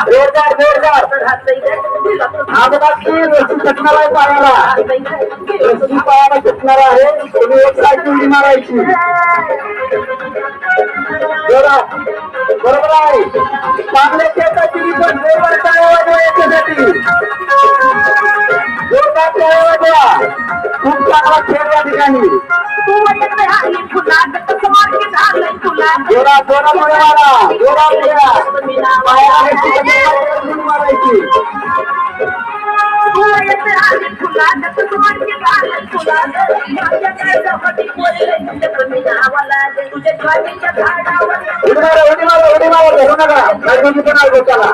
जोरदार जोरदार आजबाकी रस्सी चटणारा आहे पायाला रस्सी पायाला चटणार आहे तुम्ही एक साईड उडी मारायची जोरात बरोबर आहे चांगल्या खेळाची पण जोरदार टाळ्या वाजवा याच्यासाठी जोरदार टाळ्या वाजवा खूप चांगला खेळ या ठिकाणी जोरात जोरात मारा जोरात पायाला रस्सी चटणार मारायची उडी मारा धरू नका नाही पण बोटाला